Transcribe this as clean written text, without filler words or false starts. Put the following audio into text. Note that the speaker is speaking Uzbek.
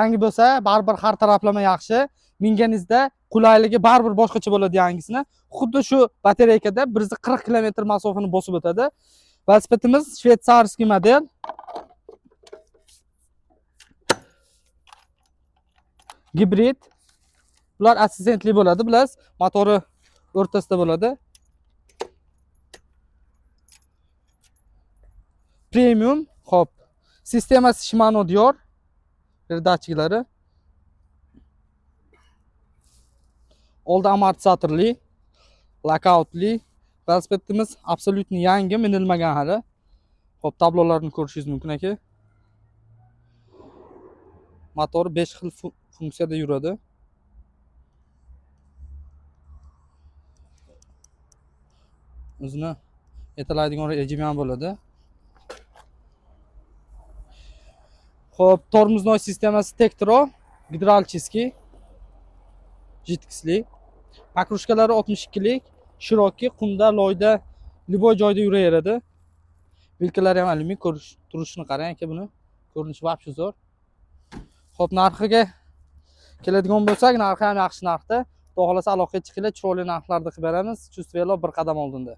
Yangi bo'lsa, baribir har taraflama yaxshi. Minganingizda qulayligi baribir boshqacha bo'ladi yangisini. Xuddi shu batareykada 140 km masofani bosib o'tadi. Velosipedimiz shvetsarskiy model. Gibrid. Bular assistentli bo'ladi, bilasiz, motori o'rtasida bo'ladi. Premium, xo'p. Sistemasi Shimano Dior. Datchiklari. Oldi amortizatorli, lockoutli. Velosipedimiz absolutni yangi, minilmagan hali. Xo'p, tablolarni ko'rishingiz mumkin aka. Motor 5 xil funksiyada yuradi. O'zini aytiladigan rejimi ham bo'ladi. Xo'p, tormoznoy sistemasi Tektro, gidralchiskiy, jitkisli. Pakrushkalari 62lik, shiroki, qumda, loyda, liboy joyda yuraveradi. Vilkalari ham alyumin, turishini qarang aka buni. Ko'rinishi vobshe zo'r. Xo'p, narxiga keladigan bo'lsak, narxi ham yaxshi narxda. Xudo xolasa aloqaga chiqinglar, chiroyli narxlarda qilib beramiz. Chustvelo bir qadam oldinda.